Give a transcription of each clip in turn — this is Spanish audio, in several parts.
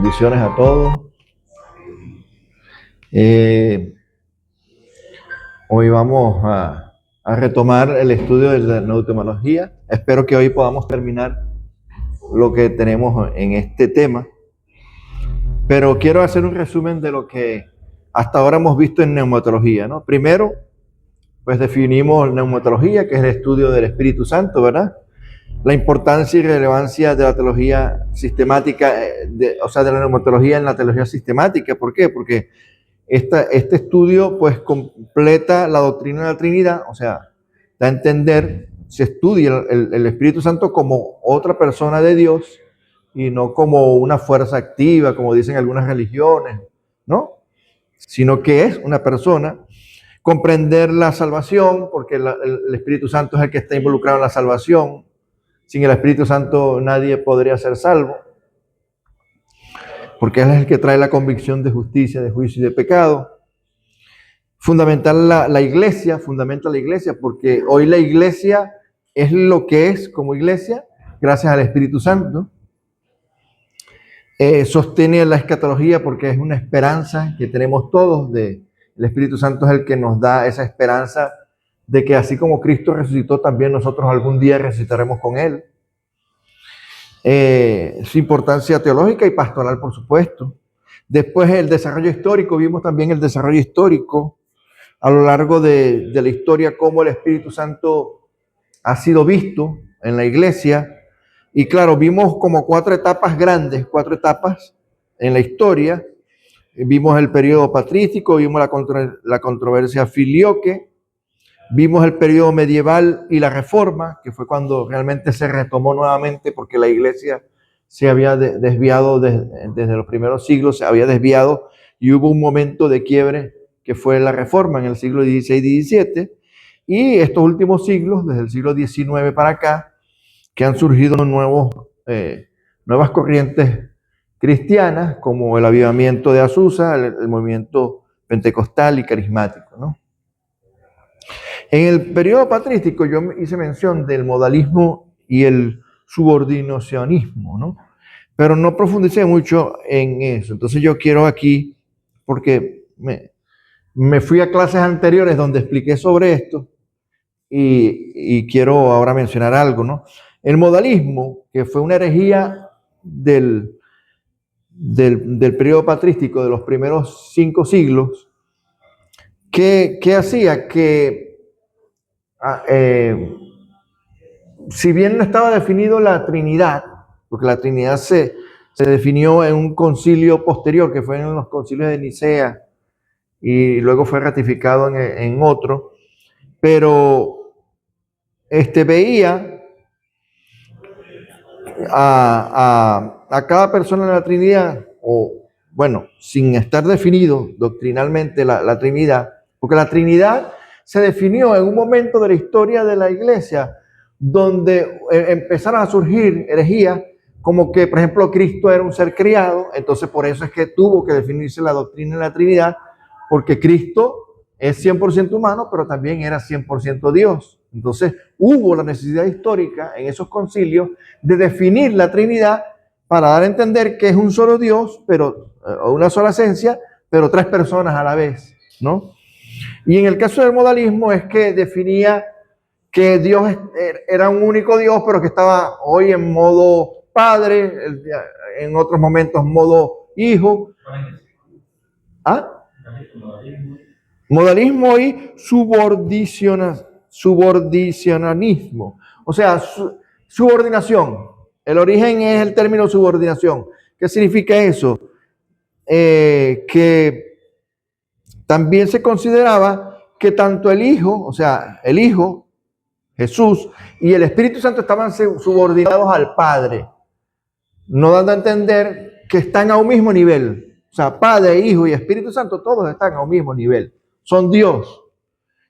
Bendiciones a todos. Hoy vamos a retomar el estudio de la neuroetimología. Espero que hoy podamos terminar lo que tenemos en este tema. Pero quiero hacer un resumen de lo que hasta ahora hemos visto en neumatología, ¿no? Primero, pues definimos neumatología, que es el estudio del Espíritu Santo, ¿verdad? La importancia y relevancia de la teología sistemática, de la neumatología en la teología sistemática. ¿Por qué? Porque este estudio pues completa la doctrina de la Trinidad, o sea, da a entender, se estudia el Espíritu Santo como otra persona de Dios y no como una fuerza activa, como dicen algunas religiones, ¿no? Sino que es una persona. Comprender la salvación, porque el Espíritu Santo es el que está involucrado en la salvación. Sin el Espíritu Santo nadie podría ser salvo, porque Él es el que trae la convicción de justicia, de juicio y de pecado. Fundamental fundamenta la iglesia, porque hoy la iglesia es lo que es como iglesia, gracias al Espíritu Santo. Sostiene la escatología porque es una esperanza que tenemos todos. El Espíritu Santo es el que nos da esa esperanza de que así como Cristo resucitó, también nosotros algún día resucitaremos con Él. Su importancia teológica y pastoral, por supuesto. Después el desarrollo histórico, vimos también el desarrollo histórico a lo largo de la historia, cómo el Espíritu Santo ha sido visto en la iglesia. Y claro, vimos como 4 etapas grandes, 4 etapas en la historia. Vimos el periodo patrístico, vimos la controversia filioque, vimos el periodo medieval y la reforma, que fue cuando realmente se retomó nuevamente, porque la iglesia se había desviado desde los primeros siglos, se había desviado y hubo un momento de quiebre que fue la reforma en el siglo XVI y XVII. Y estos últimos siglos, desde el siglo XIX para acá, que han surgido nuevas corrientes cristianas, como el avivamiento de Azusa, el movimiento pentecostal y carismático, ¿no? En el periodo patrístico yo hice mención del modalismo y el subordinacionismo, ¿no? Pero no profundicé mucho en eso. Entonces yo quiero aquí, porque me fui a clases anteriores donde expliqué sobre esto y quiero ahora mencionar algo, ¿no? El modalismo, que fue una herejía del periodo patrístico de los primeros 5 siglos, ¿qué hacía? Que si bien no estaba definido la Trinidad, porque la Trinidad se definió en un concilio posterior, que fue en los concilios de Nicea, y luego fue ratificado en otro, pero veía a cada persona de la Trinidad, o bueno, sin estar definido doctrinalmente la Trinidad, porque la Trinidad se definió en un momento de la historia de la iglesia donde empezaron a surgir herejías, como que, por ejemplo, Cristo era un ser criado, entonces por eso es que tuvo que definirse la doctrina de la Trinidad, porque Cristo es 100% humano, pero también era 100% Dios. Entonces hubo la necesidad histórica en esos concilios de definir la Trinidad para dar a entender que es un solo Dios, pero una sola esencia, pero 3 personas a la vez, ¿no? Y en el caso del modalismo es que definía que Dios era un único Dios, pero que estaba hoy en modo Padre, en otros momentos modo Hijo. ¿Ah? Modalismo y subordinacionismo. O sea, subordinación. El origen es el término subordinación. ¿Qué significa eso? Que también se consideraba que tanto el Hijo, o sea, el Hijo, Jesús, y el Espíritu Santo estaban subordinados al Padre, no dando a entender que están a un mismo nivel. O sea, Padre, Hijo y Espíritu Santo, todos están a un mismo nivel. Son Dios.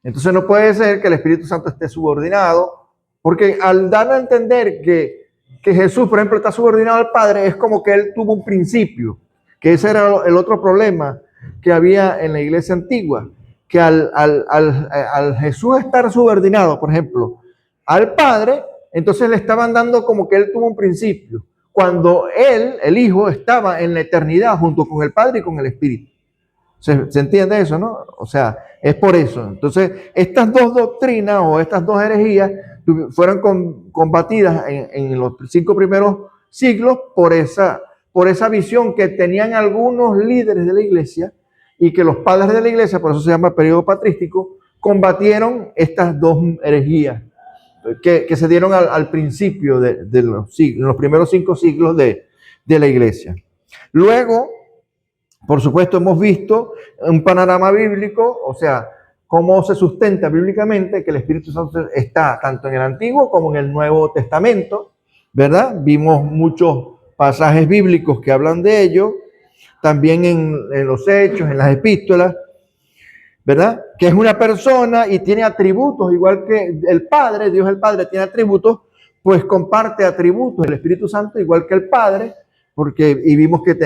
Entonces no puede ser que el Espíritu Santo esté subordinado, porque al dar a entender que Jesús, por ejemplo, está subordinado al Padre, es como que Él tuvo un principio, que ese era el otro problema que había en la iglesia antigua, que al Jesús estar subordinado, por ejemplo, al Padre, entonces le estaban dando como que Él tuvo un principio, cuando él, el Hijo, estaba en la eternidad junto con el Padre y con el Espíritu. ¿Se entiende eso, no? O sea, es por eso. Entonces, estas dos doctrinas o estas dos herejías fueron combatidas en los 5 primeros siglos por esa visión que tenían algunos líderes de la iglesia y que los padres de la iglesia, por eso se llama periodo patrístico, combatieron estas dos herejías que se dieron al principio de los primeros 5 siglos de la iglesia. Luego, por supuesto, hemos visto un panorama bíblico, o sea, cómo se sustenta bíblicamente que el Espíritu Santo está tanto en el Antiguo como en el Nuevo Testamento, ¿verdad? Vimos muchos pasajes bíblicos que hablan de ello, también en los Hechos, en las epístolas, ¿verdad? Que es una persona y tiene atributos, igual que el Padre, Dios el Padre tiene atributos, pues comparte atributos el Espíritu Santo igual que el Padre, y vimos que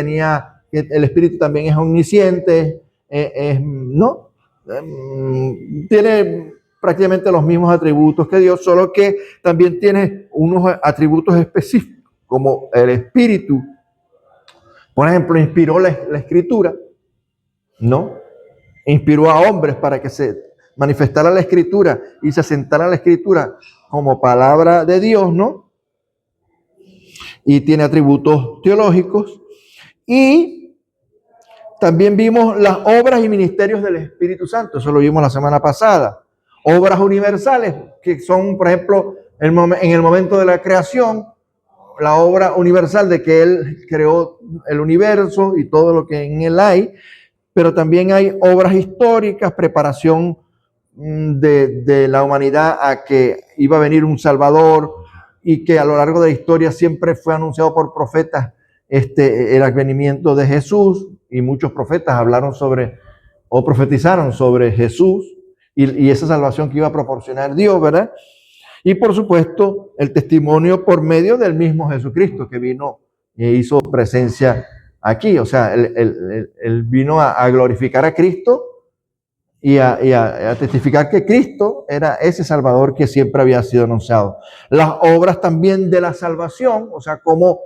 el Espíritu también es omnisciente, ¿no? Tiene prácticamente los mismos atributos que Dios, solo que también tiene unos atributos específicos, como el Espíritu, por ejemplo, inspiró la Escritura, ¿no? Inspiró a hombres para que se manifestara la Escritura y se asentara la Escritura como palabra de Dios, ¿no? Y tiene atributos teológicos. Y también vimos las obras y ministerios del Espíritu Santo, eso lo vimos la semana pasada. Obras universales, que son, por ejemplo, en el momento de la creación, la obra universal de que Él creó el universo y todo lo que en Él hay, pero también hay obras históricas, preparación de la humanidad a que iba a venir un Salvador y que a lo largo de la historia siempre fue anunciado por profetas el advenimiento de Jesús, y muchos profetas hablaron o profetizaron sobre Jesús y esa salvación que iba a proporcionar Dios, ¿verdad? Y por supuesto el testimonio por medio del mismo Jesucristo que vino e hizo presencia aquí, o sea, él vino a glorificar a Cristo y a testificar que Cristo era ese Salvador que siempre había sido anunciado. Las obras también de la salvación, o sea, cómo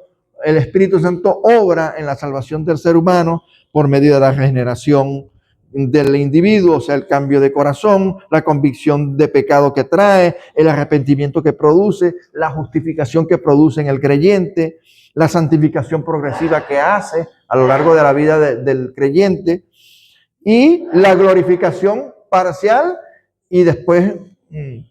el Espíritu Santo obra en la salvación del ser humano por medio de la regeneración del individuo, o sea, el cambio de corazón, la convicción de pecado que trae, el arrepentimiento que produce, la justificación que produce en el creyente, la santificación progresiva que hace a lo largo de la vida del creyente, y la glorificación parcial y después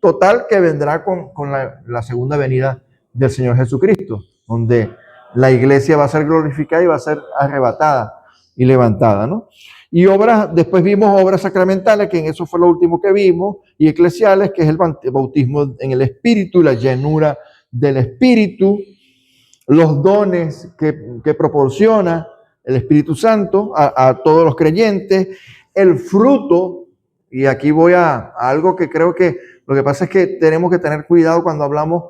total que vendrá con la segunda venida del Señor Jesucristo, donde la iglesia va a ser glorificada y va a ser arrebatada y levantada, ¿no? Y después vimos obras sacramentales, que en eso fue lo último que vimos, y eclesiales, que es el bautismo en el Espíritu, la llenura del Espíritu, los dones que proporciona el Espíritu Santo a todos los creyentes, el fruto, y aquí voy a algo que creo que lo que pasa es que tenemos que tener cuidado cuando hablamos,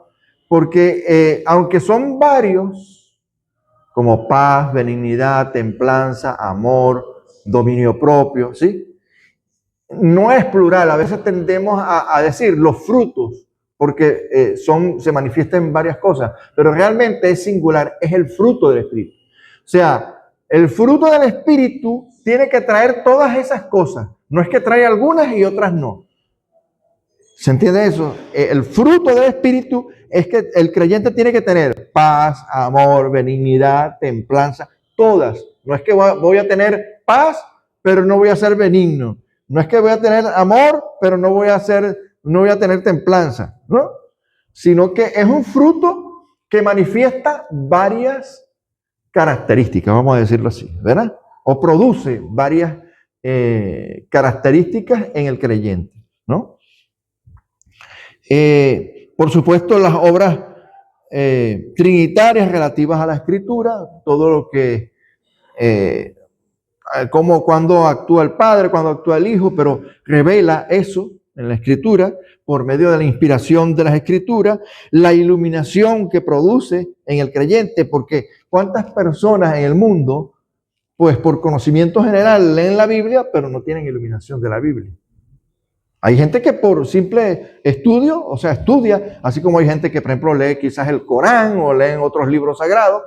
porque aunque son varios, como paz, benignidad, templanza, amor, dominio propio, ¿sí? No es plural, a veces tendemos a decir los frutos, porque se manifiestan en varias cosas, pero realmente es singular, es el fruto del Espíritu. O sea, el fruto del Espíritu tiene que traer todas esas cosas, no es que trae algunas y otras no. ¿Se entiende eso? El fruto del Espíritu es que el creyente tiene que tener paz, amor, benignidad, templanza, todas. No es que voy a tener paz, pero no voy a ser benigno. No es que voy a tener amor, pero no voy a tener templanza, ¿no? Sino que es un fruto que manifiesta varias características, vamos a decirlo así, ¿verdad? O produce varias características en el creyente, ¿no? Por supuesto, las obras trinitarias relativas a la Escritura, todo lo que, cuando actúa el Padre, cuando actúa el Hijo, pero revela eso en la Escritura por medio de la inspiración de las Escrituras, la iluminación que produce en el creyente, porque ¿cuántas personas en el mundo, pues por conocimiento general, leen la Biblia, pero no tienen iluminación de la Biblia? Hay gente que por simple estudio, o sea, estudia, así como hay gente que, por ejemplo, lee quizás el Corán o leen otros libros sagrados,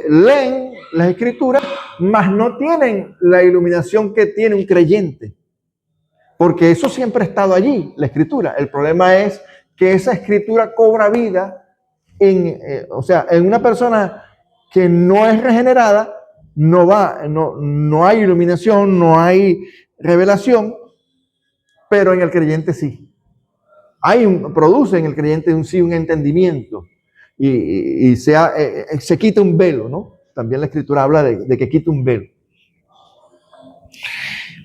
leen las escrituras, mas no tienen la iluminación que tiene un creyente. Porque eso siempre ha estado allí, la escritura. El problema es que esa escritura cobra vida o sea, en una persona que no es regenerada, no hay iluminación, no hay revelación, pero en el creyente sí. Produce en el creyente un entendimiento y se quita un velo, ¿no? También la escritura habla de que quita un velo.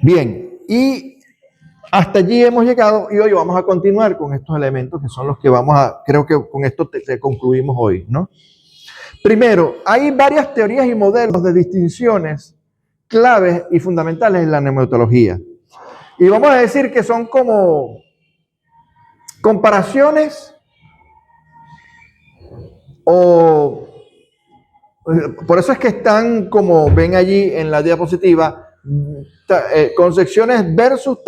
Bien, y hasta allí hemos llegado y hoy vamos a continuar con estos elementos que son los que creo que con esto concluimos hoy, ¿no? Primero, hay varias teorías y modelos de distinciones claves y fundamentales en la neumología. Y vamos a decir que son como comparaciones por eso es que están, como ven allí en la diapositiva, concepciones versus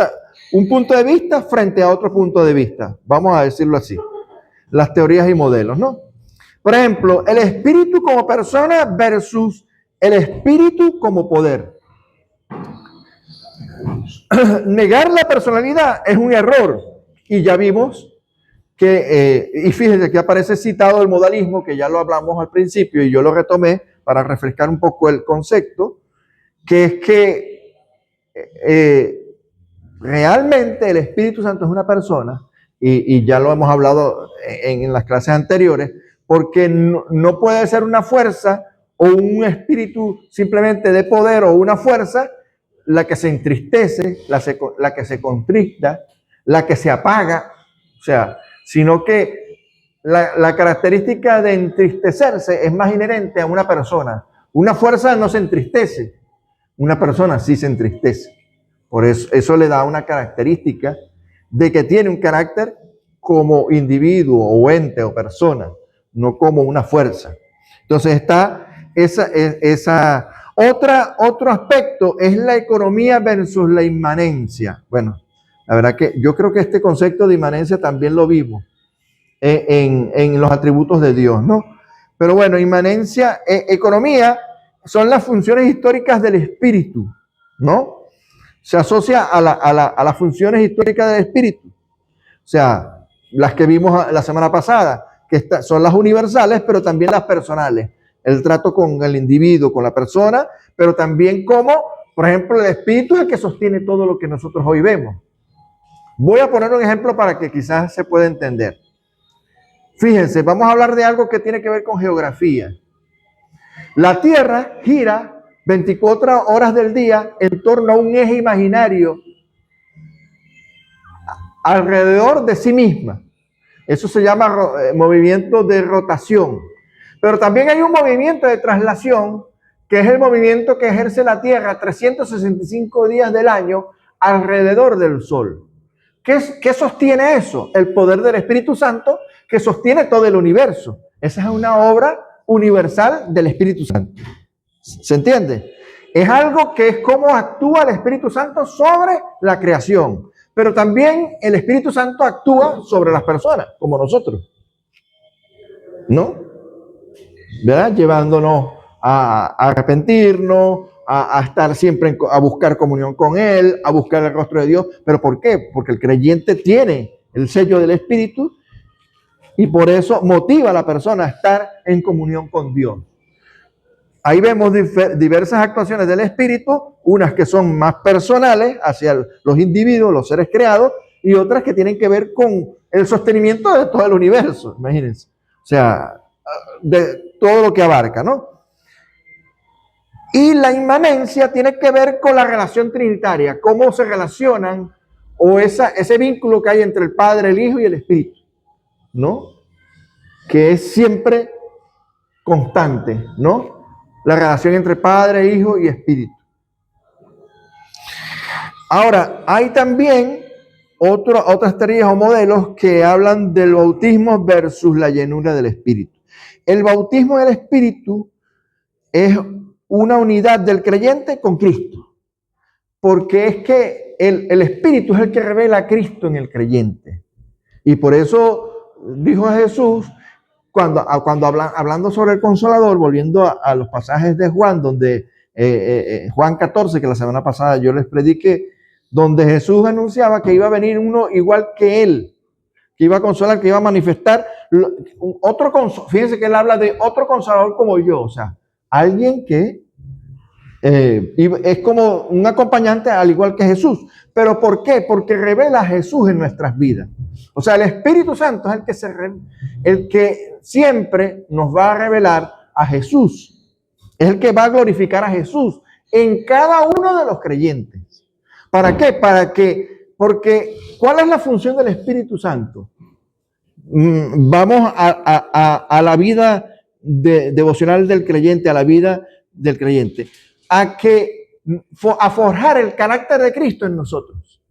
un punto de vista frente a otro punto de vista. Vamos a decirlo así. Las teorías y modelos, ¿no? Por ejemplo, el espíritu como persona versus el espíritu como poder. Negar la personalidad es un error. Y ya vimos que, y fíjense que aparece citado el modalismo, que ya lo hablamos al principio y yo lo retomé para refrescar un poco el concepto, que es que realmente el Espíritu Santo es una persona, y ya lo hemos hablado en las clases anteriores, porque no puede ser una fuerza o un espíritu simplemente de poder o una fuerza la que se entristece, la que se contrista, la que se apaga, o sea, sino que la característica de entristecerse es más inherente a una persona. Una fuerza no se entristece, una persona sí se entristece. Por eso le da una característica de que tiene un carácter como individuo o ente o persona, no como una fuerza. Entonces está otro aspecto es la economía versus la inmanencia. Bueno, la verdad que yo creo que este concepto de inmanencia también lo vimos en los atributos de Dios, ¿no? Pero bueno, inmanencia, economía son las funciones históricas del espíritu, ¿no? Se asocia a las funciones históricas del espíritu. O sea, las que vimos la semana pasada, que son las universales, pero también las personales. El trato con el individuo, con la persona, pero también como, por ejemplo, el espíritu es el que sostiene todo lo que nosotros hoy vemos. Voy a poner un ejemplo para que quizás se pueda entender. Fíjense, vamos a hablar de algo que tiene que ver con geografía. La Tierra gira 24 horas del día en torno a un eje imaginario alrededor de sí misma. Eso se llama movimiento de rotación. Pero también hay un movimiento de traslación, que es el movimiento que ejerce la Tierra 365 días del año alrededor del Sol. ¿Qué sostiene eso? El poder del Espíritu Santo, que sostiene todo el universo. Esa es una obra universal del Espíritu Santo. ¿Se entiende? Es algo que es cómo actúa el Espíritu Santo sobre la creación. Pero también el Espíritu Santo actúa sobre las personas, como nosotros. ¿No? ¿Verdad? Llevándonos a arrepentirnos, a estar siempre, a buscar comunión con Él, a buscar el rostro de Dios. ¿Pero por qué? Porque el creyente tiene el sello del Espíritu y por eso motiva a la persona a estar en comunión con Dios. Ahí vemos diversas actuaciones del Espíritu, unas que son más personales hacia los individuos, los seres creados, y otras que tienen que ver con el sostenimiento de todo el universo, imagínense. O sea, de todo lo que abarca, ¿no? Y la inmanencia tiene que ver con la relación trinitaria, cómo se relacionan, o ese vínculo que hay entre el Padre, el Hijo y el Espíritu, ¿no? Que es siempre constante, ¿no? La relación entre Padre, Hijo y Espíritu. Ahora, hay también otras teorías o modelos que hablan del bautismo versus la llenura del Espíritu. El bautismo del Espíritu es una unidad del creyente con Cristo. porque es que el Espíritu es el que revela a Cristo en el creyente. Y por eso dijo Jesús, hablando sobre el Consolador, volviendo a los pasajes de Juan, donde Juan 14, que la semana pasada yo les prediqué, donde Jesús anunciaba que iba a venir uno igual que él, que iba a consolar, que iba a manifestar otro consolador. Fíjense que él habla de otro consolador como yo, o sea, alguien que es como un acompañante al igual que Jesús. ¿Pero por qué? Porque revela a Jesús en nuestras vidas. O sea, el Espíritu Santo es el que siempre nos va a revelar a Jesús. Es el que va a glorificar a Jesús en cada uno de los creyentes. ¿Para qué? Porque ¿cuál es la función del Espíritu Santo? Vamos a la vida devocional del creyente, a la vida del creyente, a forjar el carácter de Cristo en nosotros.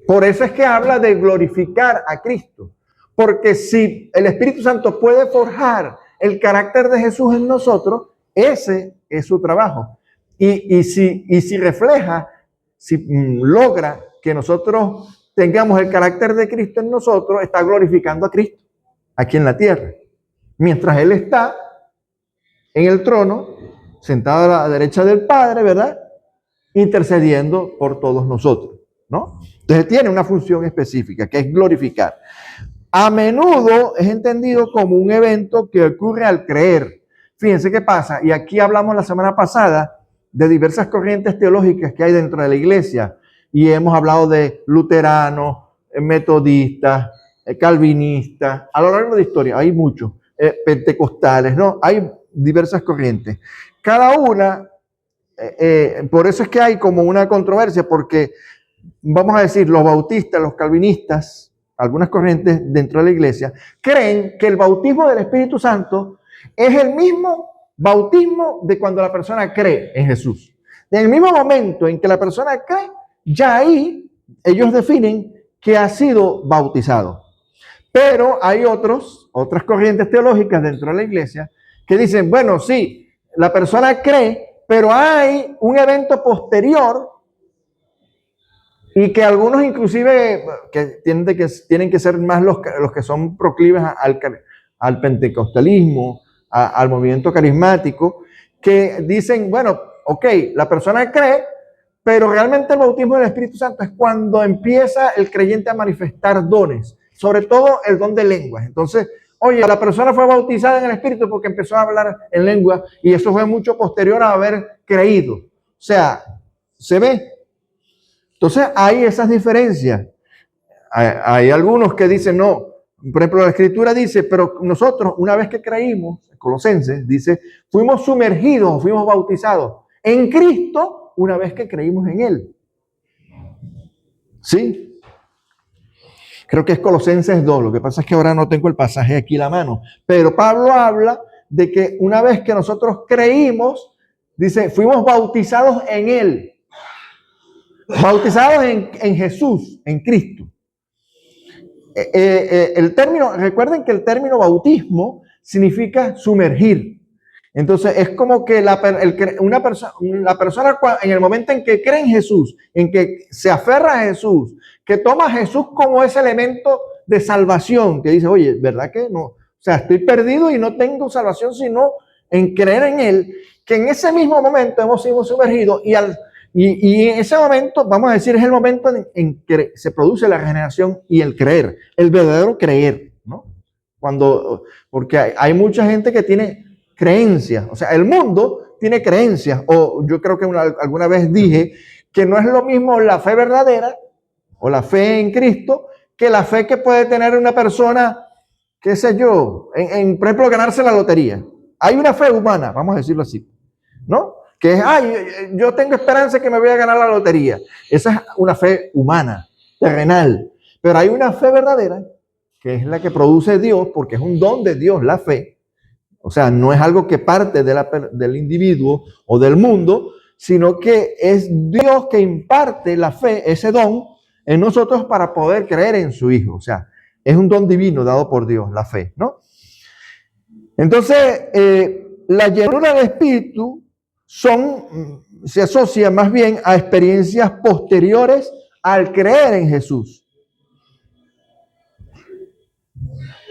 Por eso es que habla de glorificar a Cristo, porque si el Espíritu Santo puede forjar el carácter de Jesús en nosotros, ese es su trabajo. Y si refleja, si logra que nosotros tengamos el carácter de Cristo en nosotros, está glorificando a Cristo aquí en la tierra. Mientras Él está en el trono, sentado a la derecha del Padre, ¿verdad? Intercediendo por todos nosotros, ¿no? Entonces tiene una función específica, que es glorificar. A menudo es entendido como un evento que ocurre al creer. Fíjense qué pasa, y aquí hablamos la semana pasada de diversas corrientes teológicas que hay dentro de la iglesia, y hemos hablado de luteranos, metodistas, calvinistas, a lo largo de la historia hay muchos, pentecostales, ¿no? Hay diversas corrientes. Cada una, por eso es que hay como una controversia, porque vamos a decir, los bautistas, los calvinistas, algunas corrientes dentro de la iglesia, creen que el bautismo del Espíritu Santo es el mismo bautismo de cuando la persona cree en Jesús. En el mismo momento en que la persona cree, ya ahí ellos definen que ha sido bautizado. Pero hay otras corrientes teológicas dentro de la iglesia que dicen, bueno, sí, la persona cree, pero hay un evento posterior y que algunos inclusive que tienen que ser más los que son proclives al pentecostalismo, al movimiento carismático, que dicen, bueno, ok, la persona cree, pero realmente el bautismo del Espíritu Santo es cuando empieza el creyente a manifestar dones, sobre todo el don de lenguas. Entonces, oye, la persona fue bautizada en el Espíritu porque empezó a hablar en lengua y eso fue mucho posterior a haber creído. O sea, se ve. Entonces hay esas diferencias. Hay algunos que dicen no. Por ejemplo, la Escritura dice, pero nosotros una vez que creímos, Colosenses dice, fuimos sumergidos, fuimos bautizados en Cristo una vez que creímos en Él. ¿Sí? Creo que es Colosenses 2, lo que pasa es que ahora no tengo el pasaje aquí a la mano, pero Pablo habla de que una vez que nosotros creímos, dice, fuimos bautizados en Él. Bautizados en Jesús, en Cristo. Recuerden que el término bautismo significa sumergir. Entonces es como que la persona en el momento en que cree en Jesús, en que se aferra a Jesús, que toma a Jesús como ese elemento de salvación, que dice, oye, ¿verdad que no? O sea, estoy perdido y no tengo salvación sino en creer en Él, que en ese mismo momento hemos sido sumergidos y en ese momento, vamos a decir, es el momento en que se produce la regeneración y el creer, el verdadero creer, ¿no? Porque hay mucha gente que tiene creencias, o sea, el mundo tiene creencias, o yo creo que alguna vez dije que no es lo mismo la fe verdadera o la fe en Cristo que la fe que puede tener una persona, qué sé yo, por ejemplo, ganarse la lotería. Hay una fe humana, vamos a decirlo así, ¿no? Que es, yo tengo esperanza que me voy a ganar la lotería. Esa es una fe humana, terrenal. Pero hay una fe verdadera, que es la que produce Dios, porque es un don de Dios la fe. O sea, no es algo que parte del individuo o del mundo, sino que es Dios que imparte la fe, ese don, en nosotros para poder creer en su Hijo. O sea, es un don divino dado por Dios, la fe, ¿no? Entonces, la llenura del Espíritu se asocia más bien a experiencias posteriores al creer en Jesús,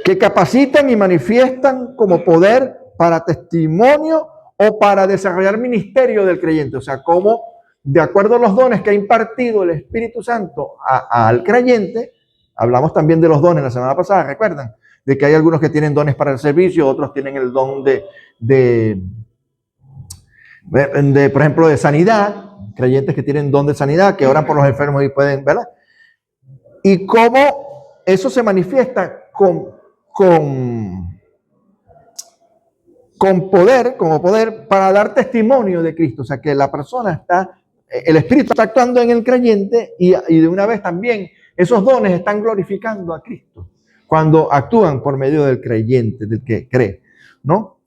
que capacitan y manifiestan como poder para testimonio o para desarrollar ministerio del creyente. O sea, como de acuerdo a los dones que ha impartido el Espíritu Santo al creyente, hablamos también de los dones la semana pasada, ¿recuerdan? De que hay algunos que tienen dones para el servicio, otros tienen el don por ejemplo, de sanidad, creyentes que tienen don de sanidad, que oran por los enfermos y pueden, ¿verdad? Y cómo eso se manifiesta con poder, como poder para dar testimonio de Cristo. O sea, que la persona el Espíritu está actuando en el creyente y de una vez también esos dones están glorificando a Cristo cuando actúan por medio del creyente, del que cree, ¿no?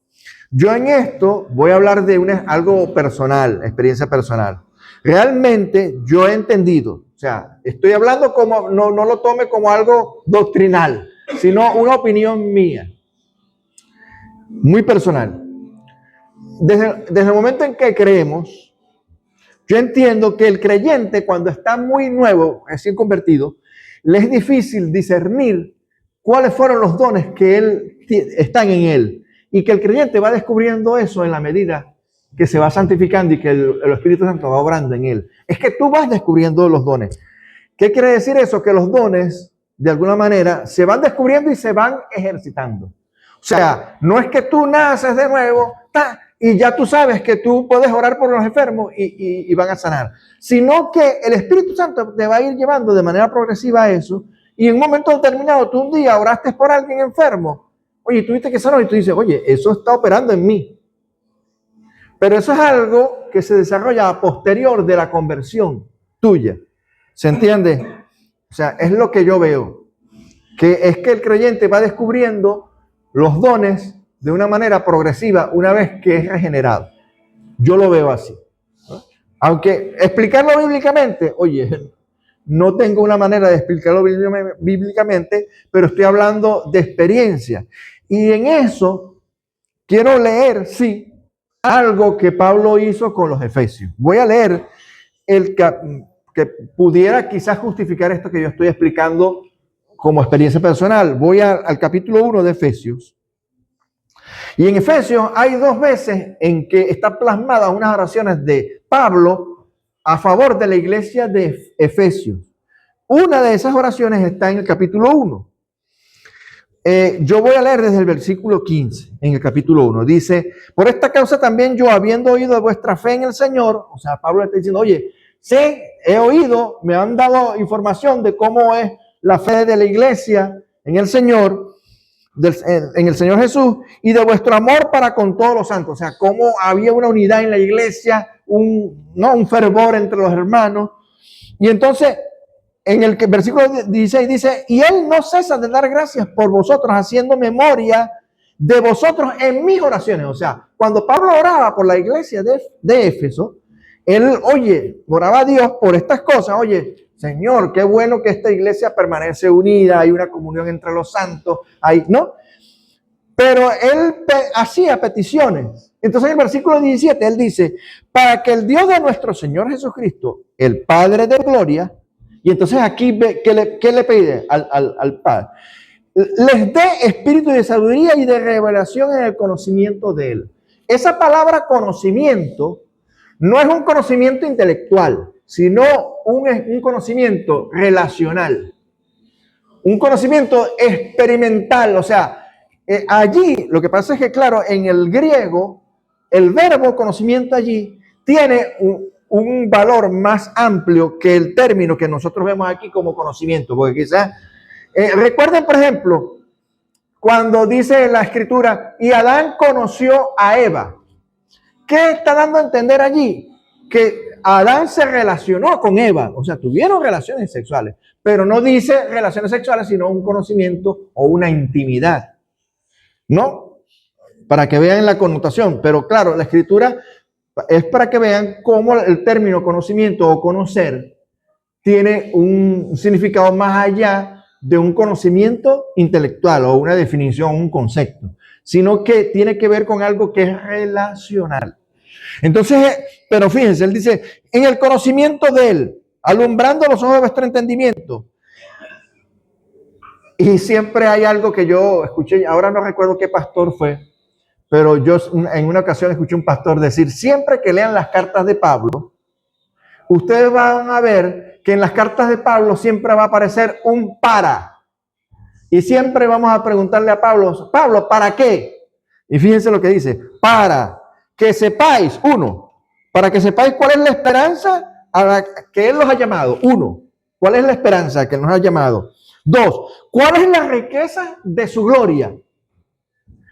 Yo en esto voy a hablar de algo personal, experiencia personal. Realmente yo he entendido, o sea, estoy hablando como, no lo tome como algo doctrinal, sino una opinión mía, muy personal. Desde el momento en que creemos, yo entiendo que el creyente cuando está muy nuevo, recién convertido, le es difícil discernir cuáles fueron los dones que están en él. Y que el creyente va descubriendo eso en la medida que se va santificando y que el Espíritu Santo va obrando en él. Es que tú vas descubriendo los dones. ¿Qué quiere decir eso? Que los dones, de alguna manera, se van descubriendo y se van ejercitando. O sea, no es que tú naces de nuevo y ya tú sabes que tú puedes orar por los enfermos y van a sanar, sino que el Espíritu Santo te va a ir llevando de manera progresiva a eso, y en un momento determinado tú un día oraste por alguien enfermo. Oye, tuviste que sanar y tú dices, oye, eso está operando en mí. Pero eso es algo que se desarrolla a posterior de la conversión tuya. ¿Se entiende? O sea, es lo que yo veo. Que es que el creyente va descubriendo los dones de una manera progresiva una vez que es regenerado. Yo lo veo así. Aunque explicarlo bíblicamente, oye, no tengo una manera de explicarlo bíblicamente, pero estoy hablando de experiencia. Y en eso quiero leer, sí, algo que Pablo hizo con los Efesios. Voy a leer que pudiera quizás justificar esto que yo estoy explicando como experiencia personal. Voy al capítulo 1 de Efesios. Y en Efesios hay 2 veces en que están plasmadas unas oraciones de Pablo a favor de la iglesia de Efesios. Una de esas oraciones está en el capítulo 1. Yo voy a leer desde el versículo 15, en el capítulo 1. Dice, por esta causa también yo, habiendo oído de vuestra fe en el Señor, o sea, Pablo le está diciendo, oye, sí, he oído, me han dado información de cómo es la fe de la iglesia en el Señor, en el Señor Jesús, y de vuestro amor para con todos los santos. O sea, cómo había una unidad en la iglesia, un fervor entre los hermanos. Y entonces, en el versículo 16 dice, y él no cesa de dar gracias por vosotros, haciendo memoria de vosotros en mis oraciones. O sea, cuando Pablo oraba por la iglesia de Éfeso, él, oraba a Dios por estas cosas. Oye, Señor, qué bueno que esta iglesia permanece unida, hay una comunión entre los santos, ¿no? Pero él hacía peticiones. Entonces en el versículo 17 él dice, para que el Dios de nuestro Señor Jesucristo, el Padre de gloria, y entonces aquí, ¿qué le pide al Padre? Les dé espíritu de sabiduría y de revelación en el conocimiento de Él. Esa palabra conocimiento no es un conocimiento intelectual, sino un conocimiento relacional. Un conocimiento experimental. O sea, allí lo que pasa es que, claro, en el griego, el verbo conocimiento allí tiene un valor más amplio que el término que nosotros vemos aquí como conocimiento, porque quizás, recuerden por ejemplo, cuando dice la escritura, y Adán conoció a Eva, ¿qué está dando a entender allí? Que Adán se relacionó con Eva, o sea, tuvieron relaciones sexuales, pero no dice relaciones sexuales, sino un conocimiento o una intimidad, ¿no? Para que vean la connotación, pero claro, la escritura es para que vean cómo el término conocimiento o conocer tiene un significado más allá de un conocimiento intelectual o una definición, un concepto, sino que tiene que ver con algo que es relacional. Entonces, pero fíjense, él dice, en el conocimiento de él, alumbrando los ojos de vuestro entendimiento. Y siempre hay algo que yo escuché, ahora no recuerdo qué pastor fue, pero yo en una ocasión escuché un pastor decir, siempre que lean las cartas de Pablo, ustedes van a ver que en las cartas de Pablo siempre va a aparecer un para. Y siempre vamos a preguntarle a Pablo, Pablo, ¿para qué? Y fíjense lo que dice, para que sepáis, uno, para que sepáis cuál es la esperanza a la que Él los ha llamado. Uno, ¿cuál es la esperanza que nos ha llamado? Dos, ¿cuál es la riqueza de su gloria?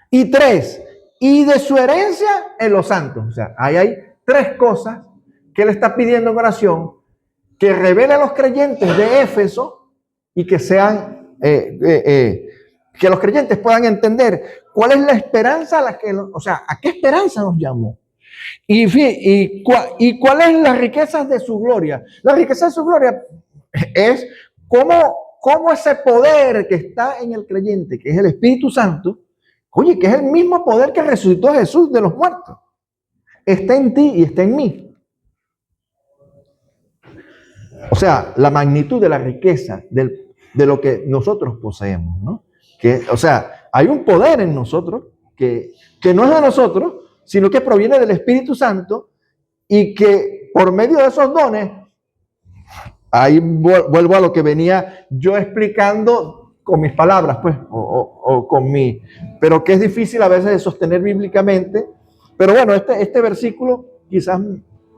Y tres, y de su herencia en los santos. O sea, ahí hay tres cosas que Él está pidiendo en oración, que revele a los creyentes de Éfeso y que sean, que los creyentes puedan entender cuál es la esperanza a la que, o sea, a qué esperanza nos llamó. Y cuál es la riqueza de su gloria. La riqueza de su gloria es cómo ese poder que está en el creyente, que es el Espíritu Santo, oye, que es el mismo poder que resucitó a Jesús de los muertos, está en ti y está en mí. O sea, la magnitud de la riqueza de lo que nosotros poseemos, ¿no? O sea, hay un poder en nosotros que no es de nosotros, sino que proviene del Espíritu Santo y que por medio de esos dones, ahí vuelvo a lo que venía yo explicando con mis palabras, pues, o con pero que es difícil a veces de sostener bíblicamente. Pero bueno, este versículo quizás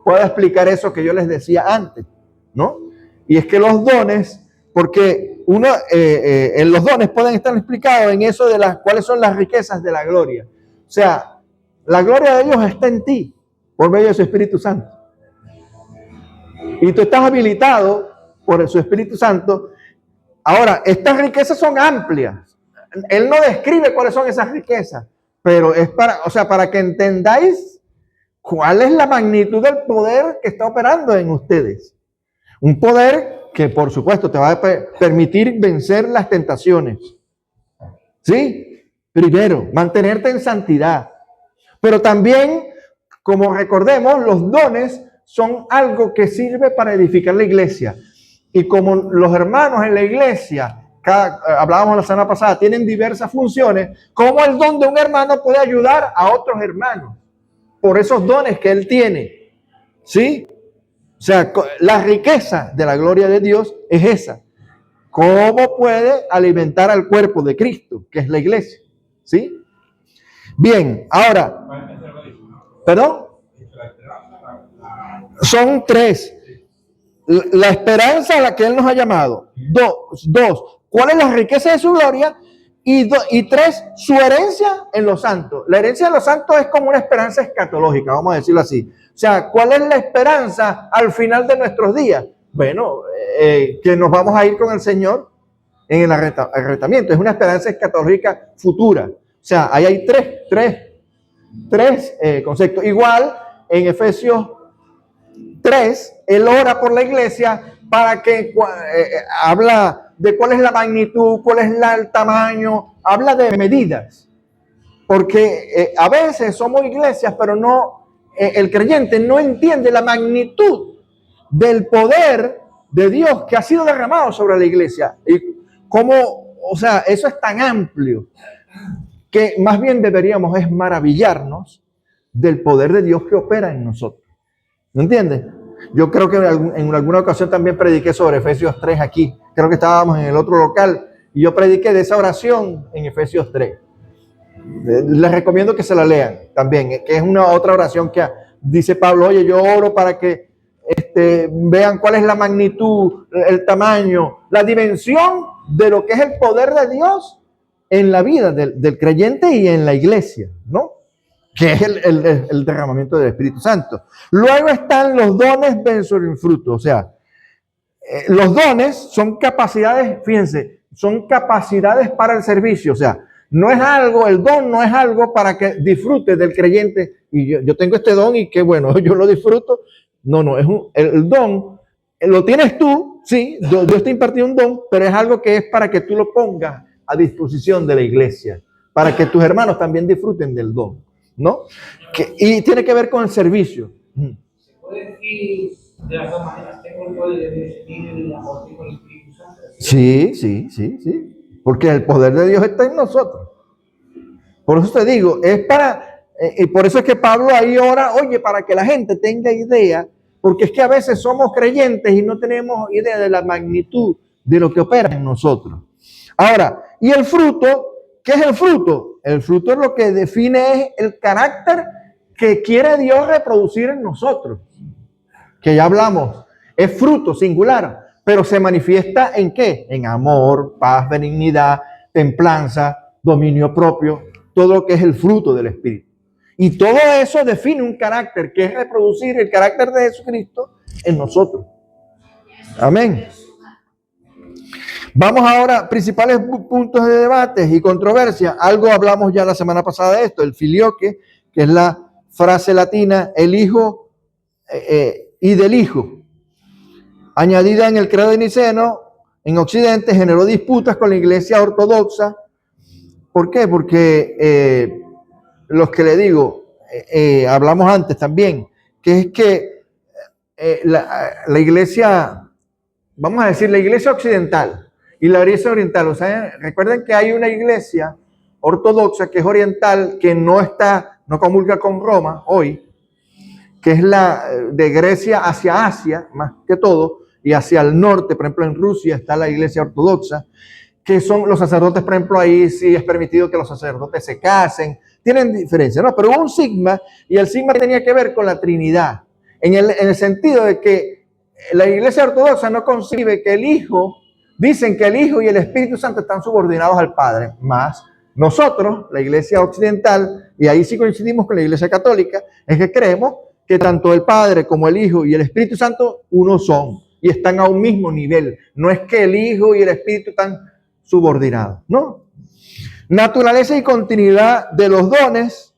pueda explicar eso que yo les decía antes, ¿no? Y es que los dones, porque en los dones pueden estar explicados en eso de cuáles son las riquezas de la gloria. O sea, la gloria de Dios está en ti por medio de su Espíritu Santo. Y tú estás habilitado por su Espíritu Santo. Ahora, estas riquezas son amplias. Él no describe cuáles son esas riquezas, pero es para que entendáis cuál es la magnitud del poder que está operando en ustedes. Un poder que, por supuesto, te va a permitir vencer las tentaciones. ¿Sí? Primero, mantenerte en santidad. Pero también, como recordemos, los dones son algo que sirve para edificar la iglesia. Y como los hermanos en la iglesia, hablábamos la semana pasada, tienen diversas funciones, como el don de un hermano puede ayudar a otros hermanos por esos dones que él tiene. ¿Sí? O sea, la riqueza de la gloria de Dios es esa. ¿Cómo puede alimentar al cuerpo de Cristo, que es la iglesia? ¿Sí? Bien, ahora, ¿perdón? Son tres. La esperanza a la que Él nos ha llamado. Dos, ¿cuál es la riqueza de su gloria? Y tres, su herencia en los santos. La herencia en los santos es como una esperanza escatológica, vamos a decirlo así. O sea, ¿cuál es la esperanza al final de nuestros días? Bueno, que nos vamos a ir con el Señor en el arrebatamiento. Es una esperanza escatológica futura. O sea, ahí hay tres conceptos. Igual, en Efesios 3, él ora por la iglesia para que habla de cuál es la magnitud, cuál es el tamaño, habla de medidas. Porque a veces somos iglesias, pero no, el creyente no entiende la magnitud del poder de Dios que ha sido derramado sobre la iglesia. Y cómo, o sea, eso es tan amplio que más bien deberíamos es maravillarnos del poder de Dios que opera en nosotros. ¿No entiendes? Yo creo que en alguna ocasión también prediqué sobre Efesios 3 aquí. Creo que estábamos en el otro local y yo prediqué de esa oración en Efesios 3. Les recomiendo que se la lean también, que es una otra oración que dice Pablo, oye, yo oro para que vean cuál es la magnitud, el tamaño, la dimensión de lo que es el poder de Dios en la vida del creyente y en la iglesia, ¿no? Que es el derramamiento del Espíritu Santo. Luego están los dones versus el fruto. O sea, los dones son capacidades, fíjense, son capacidades para el servicio. O sea, no es algo, el don no es algo para que disfrutes del creyente. Y yo tengo este don y qué bueno, yo lo disfruto. No, el don lo tienes tú, sí, Dios te impartió un don, pero es algo que es para que tú lo pongas a disposición de la iglesia, para que tus hermanos también disfruten del don. ¿no? Y tiene que ver con el servicio. ¿Se puede decir de las dos maneras? Tengo el poder de definir el amor con el Espíritu Santo. Sí. Porque el poder de Dios está en nosotros. Por eso te digo, y por eso es que Pablo ahí ora, oye, para que la gente tenga idea, porque es que a veces somos creyentes y no tenemos idea de la magnitud de lo que opera en nosotros. Ahora, ¿y el fruto? ¿Qué es el fruto? El fruto es lo que define es el carácter que quiere Dios reproducir en nosotros. Que ya hablamos, es fruto singular, pero se manifiesta ¿en qué? En amor, paz, benignidad, templanza, dominio propio, todo lo que es el fruto del Espíritu. Y todo eso define un carácter que es reproducir el carácter de Jesucristo en nosotros. Amén. Vamos ahora, principales puntos de debate y controversia. Algo hablamos ya la semana pasada de esto, el filioque, que es la frase latina, el hijo y del hijo. Añadida en el credo de Niceno, en Occidente generó disputas con la iglesia ortodoxa. ¿Por qué? Porque los que le digo, hablamos antes también, que es que la iglesia, vamos a decir, la iglesia occidental y la iglesia oriental, o sea, recuerden que hay una iglesia ortodoxa que es oriental, que no comulga con Roma hoy, que es la de Grecia hacia Asia, más que todo, y hacia el norte, por ejemplo en Rusia está la iglesia ortodoxa, que son los sacerdotes, por ejemplo, ahí sí es permitido que los sacerdotes se casen, tienen diferencia, ¿no? Pero hubo un sigma, y el sigma tenía que ver con la Trinidad, en el sentido de que la iglesia ortodoxa no concibe que el Hijo, dicen que el Hijo y el Espíritu Santo están subordinados al Padre, más nosotros, la iglesia occidental, y ahí sí coincidimos con la iglesia católica, es que creemos que tanto el Padre como el Hijo y el Espíritu Santo uno son, y están a un mismo nivel. No es que el Hijo y el Espíritu están subordinados, ¿no? Naturaleza y continuidad de los dones.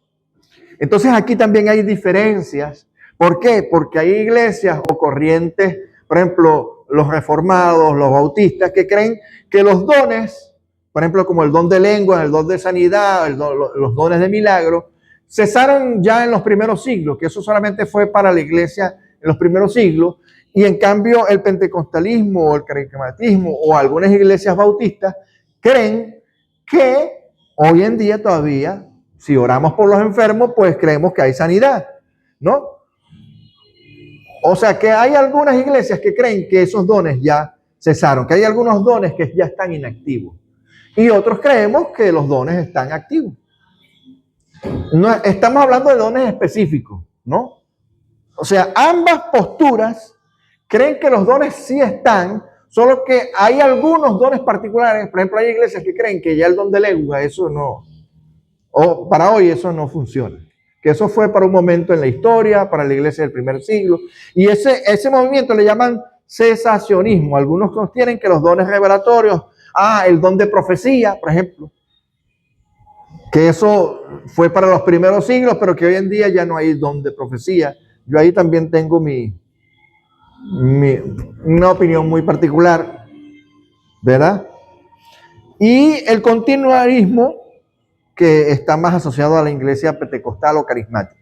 Entonces aquí también hay diferencias. ¿Por qué? Porque hay iglesias o corrientes, por ejemplo, los reformados, los bautistas, que creen que los dones, por ejemplo, como el don de lengua, el don de sanidad, los dones de milagro, cesaron ya en los primeros siglos, que eso solamente fue para la iglesia en los primeros siglos, y en cambio el pentecostalismo o el carismatismo o algunas iglesias bautistas creen que hoy en día todavía, si oramos por los enfermos, pues creemos que hay sanidad, ¿no? O sea que hay algunas iglesias que creen que esos dones ya cesaron, que hay algunos dones que ya están inactivos. Y otros creemos que los dones están activos. No, estamos hablando de dones específicos, ¿no? O sea, ambas posturas creen que los dones sí están, solo que hay algunos dones particulares. Por ejemplo, hay iglesias que creen que ya el don de lengua, eso no, o para hoy eso no funciona. Que eso fue para un momento en la historia, para la iglesia del primer siglo. Y ese movimiento le llaman cesacionismo. Algunos sostienen que los dones revelatorios, el don de profecía, por ejemplo, que eso fue para los primeros siglos, pero que hoy en día ya no hay don de profecía. Yo ahí también tengo una opinión muy particular, ¿verdad? Y el continuarismo, que está más asociado a la iglesia pentecostal o carismática.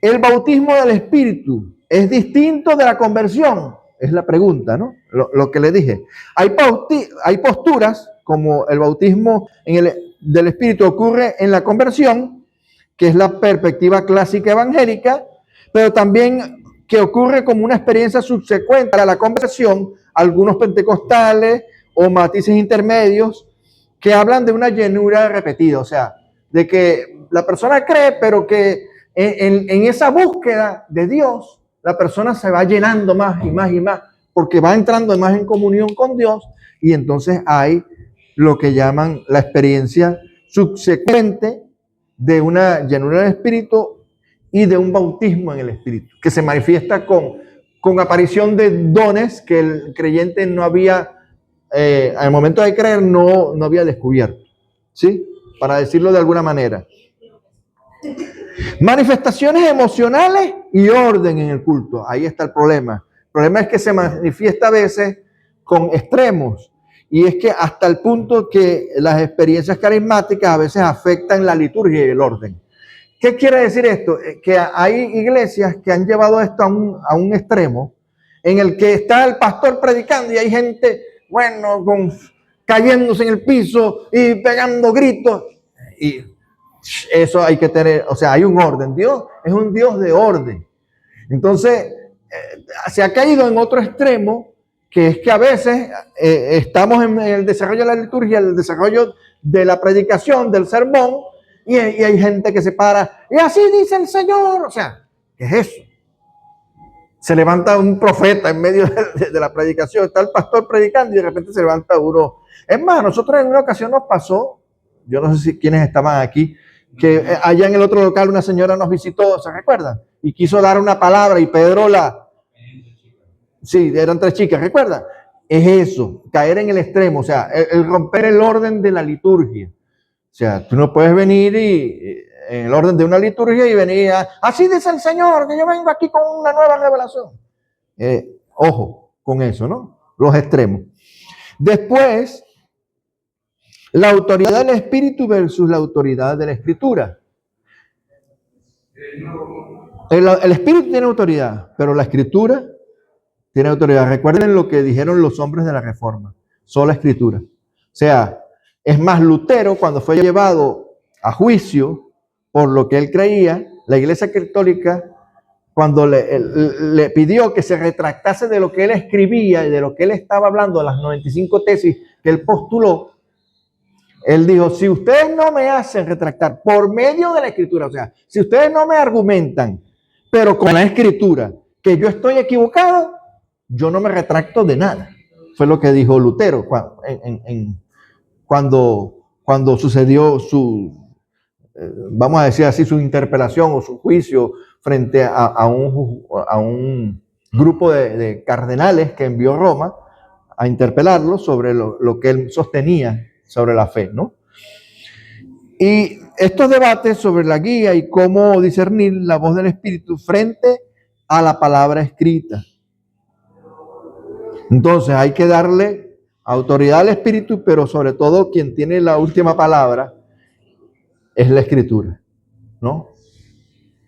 ¿El bautismo del Espíritu es distinto de la conversión? Es la pregunta, ¿no? Lo que le dije. Hay posturas como el bautismo del Espíritu ocurre en la conversión, que es la perspectiva clásica evangélica, pero también que ocurre como una experiencia subsecuente a la conversión, algunos pentecostales o matices intermedios que hablan de una llenura repetida, o sea, de que la persona cree, pero que en esa búsqueda de Dios, la persona se va llenando más y más y más, porque va entrando más en comunión con Dios, y entonces hay lo que llaman la experiencia subsecuente de una llenura del Espíritu y de un bautismo en el Espíritu, que se manifiesta con aparición de dones que el creyente no había, al momento de creer, no había descubierto, ¿sí? Para decirlo de alguna manera. Manifestaciones emocionales y orden en el culto. Ahí está el problema. El problema es que se manifiesta a veces con extremos, y es que hasta el punto que las experiencias carismáticas a veces afectan la liturgia y el orden. ¿Qué quiere decir esto? Que hay iglesias que han llevado esto a un extremo en el que está el pastor predicando y hay gente, bueno, cayéndose en el piso y pegando gritos. Y eso hay que tener, o sea, hay un orden. Dios es un Dios de orden. Entonces, se ha caído en otro extremo, que es que a veces estamos en el desarrollo de la liturgia, el desarrollo de la predicación, del sermón, y hay gente que se para, y así dice el Señor. O sea, ¿qué es eso? Se levanta un profeta en medio de la predicación, está el pastor predicando y de repente se levanta uno. Es más, nosotros en una ocasión nos pasó, yo no sé si quienes estaban aquí, que allá en el otro local una señora nos visitó, ¿se recuerdan? Y quiso dar una palabra y Pedro Sí, eran 3 chicas, ¿recuerdan? Es eso, caer en el extremo, o sea, el romper el orden de la liturgia. O sea, tú no puedes venir en el orden de una liturgia y venir así dice el Señor, que yo vengo aquí con una nueva revelación. Ojo con eso, ¿no? Los extremos. Después, la autoridad del Espíritu versus la autoridad de la Escritura. El Espíritu tiene autoridad, pero la Escritura tiene autoridad. Recuerden lo que dijeron los hombres de la Reforma, sola Escritura. O sea, es más, Lutero, cuando fue llevado a juicio por lo que él creía, la Iglesia Católica, cuando le pidió que se retractase de lo que él escribía y de lo que él estaba hablando, de las 95 tesis que él postuló, él dijo, si ustedes no me hacen retractar por medio de la Escritura, o sea, si ustedes no me argumentan, pero con la Escritura, que yo estoy equivocado, yo no me retracto de nada. Fue lo que dijo Lutero cuando sucedió vamos a decir así, su interpelación o su juicio frente a un grupo de cardenales que envió Roma a interpelarlo sobre lo que él sostenía sobre la fe, ¿no? Y estos debates sobre la guía y cómo discernir la voz del Espíritu frente a la palabra escrita. Entonces hay que darle autoridad al Espíritu, pero sobre todo quien tiene la última palabra es la Escritura, ¿no?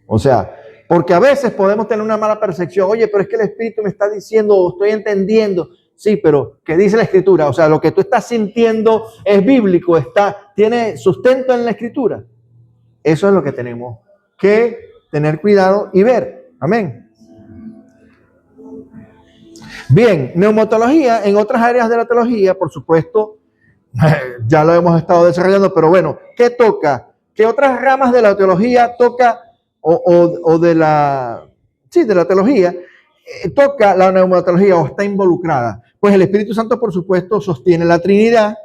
O sea, porque a veces podemos tener una mala percepción. Oye, pero es que el Espíritu me está diciendo, o estoy entendiendo. Sí, pero ¿qué dice la Escritura? O sea, lo que tú estás sintiendo es bíblico, tiene sustento en la Escritura. Eso es lo que tenemos que tener cuidado y ver. Amén. Bien, neumatología en otras áreas de la teología, por supuesto, ya lo hemos estado desarrollando, pero bueno, ¿qué toca? ¿Qué otras ramas de la teología toca de la teología toca la neumatología o está involucrada? Pues el Espíritu Santo, por supuesto, sostiene la Trinidad,